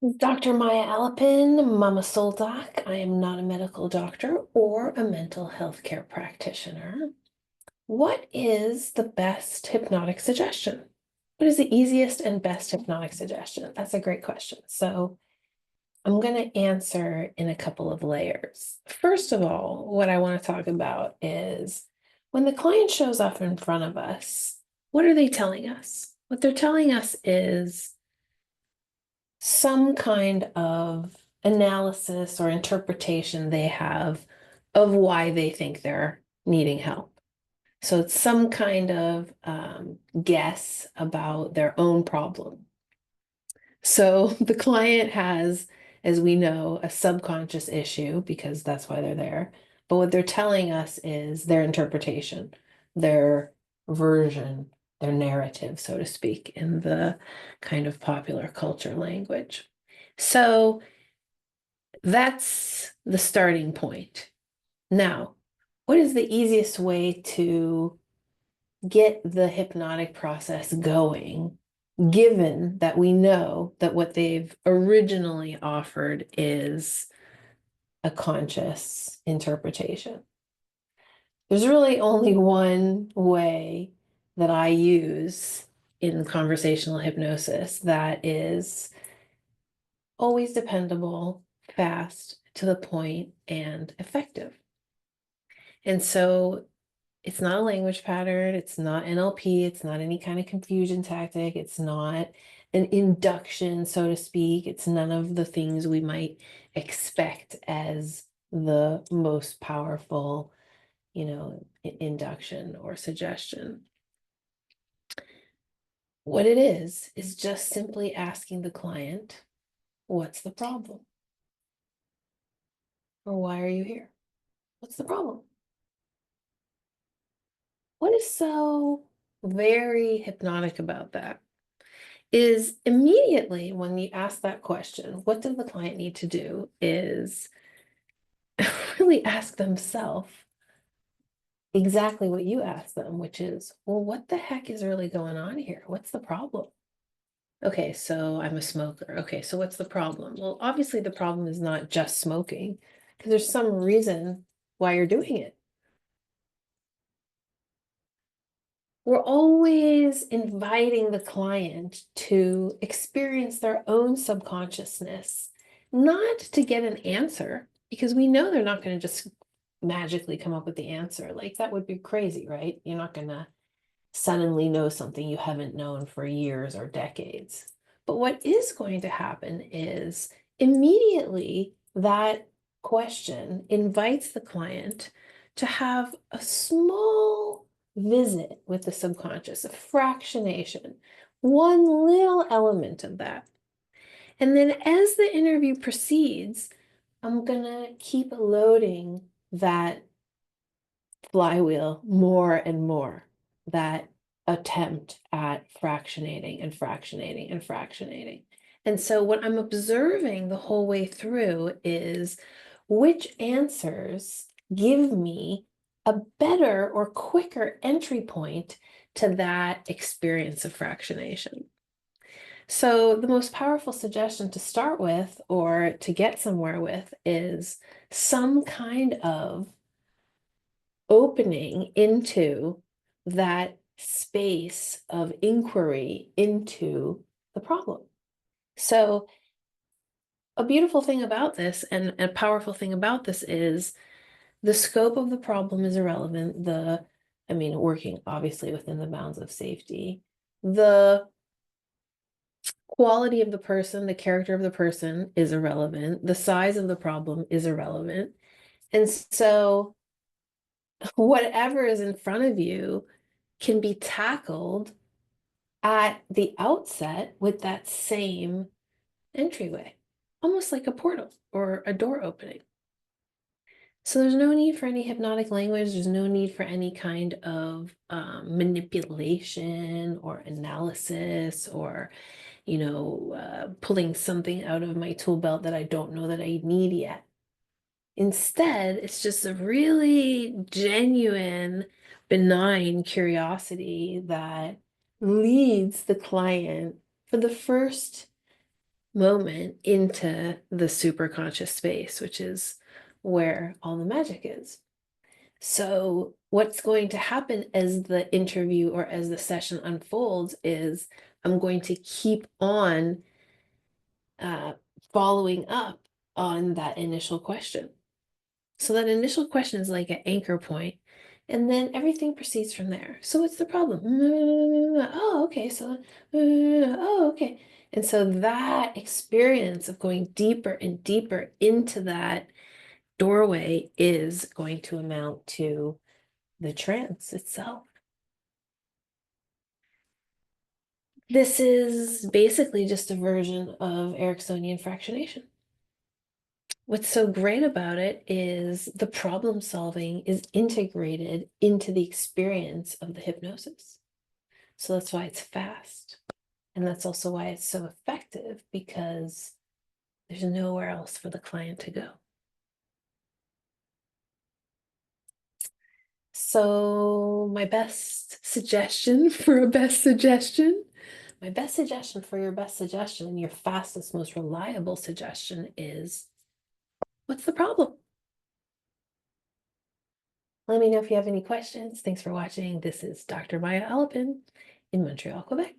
Dr. Maya Alapin, Mama Soul Doc. I am not a medical doctor or a mental health care practitioner. What is the best hypnotic suggestion? What is the easiest and best hypnotic suggestion? That's a great question. So I'm going to answer in a couple of layers. First of all, what I want to talk about is when the client shows up in front of us, what are they telling us? What they're telling us is some kind of analysis or interpretation they have of why they think they're needing help. So it's some kind of guess about their own problem. So the client has, as we know, a subconscious issue because that's why they're there. But what they're telling us is their interpretation, their version, their narrative, so to speak, in the kind of popular culture language. So that's the starting point. Now, what is the easiest way to get the hypnotic process going, given that we know that what they've originally offered is a conscious interpretation? There's really only one way that I use in conversational hypnosis that is always dependable, fast, to the point, and effective. And so it's not a language pattern, it's not NLP, it's not any kind of confusion tactic, it's not an induction, so to speak. It's none of the things we might expect as the most powerful, induction or suggestion. What it is just simply asking the client, what's the problem? Or why are you here? What's the problem? What is so very hypnotic about that is immediately when you ask that question, what does the client need to do is really ask themselves exactly what you asked them, which is, well, what the heck is really going on here? What's the problem? Okay, so I'm a smoker. Okay, so what's the problem? Well, obviously the problem is not just smoking, because there's some reason why you're doing it. We're always inviting the client to experience their own subconsciousness, not to get an answer, because we know they're not going to just magically come up with the answer. Like that would be crazy, right? You're not going to suddenly know something you haven't known for years or decades. But what is going to happen is immediately that question invites the client to have a small visit with the subconscious, a fractionation, one little element of that. And then as the interview proceeds, I'm going to keep loading that flywheel more and more, that attempt at fractionating and fractionating and fractionating. And so what I'm observing the whole way through is which answers give me a better or quicker entry point to that experience of fractionation. So the most powerful suggestion to start with or to get somewhere with is some kind of opening into that space of inquiry into the problem. So, a beautiful thing about this and a powerful thing about this is the scope of the problem is irrelevant. Working obviously within the bounds of safety, the quality of the person, the character of the person is irrelevant, the size of the problem is irrelevant. And so, whatever is in front of you can be tackled at the outset with that same entryway, almost like a portal or a door opening. So there's no need for any hypnotic language. There's no need for any kind of manipulation or analysis or, pulling something out of my tool belt that I don't know that I need yet. Instead, it's just a really genuine, benign curiosity that leads the client for the first moment into the super conscious space, which is where all the magic is. So what's going to happen as the interview or as the session unfolds is I'm going to keep on following up on that initial question. So that initial question is like an anchor point, and then everything proceeds from there. So what's the problem? Oh, okay. So, oh, okay. And so that experience of going deeper and deeper into that doorway is going to amount to the trance itself. This is basically just a version of Ericksonian fractionation. What's so great about it is the problem solving is integrated into the experience of the hypnosis. So that's why it's fast. And that's also why it's so effective, because there's nowhere else for the client to go. So my best suggestion for a best suggestion, my best suggestion for your best suggestion, your fastest, most reliable suggestion is, what's the problem? Let me know if you have any questions. Thanks for watching. This is Dr. Maya Alapin in Montreal, Quebec.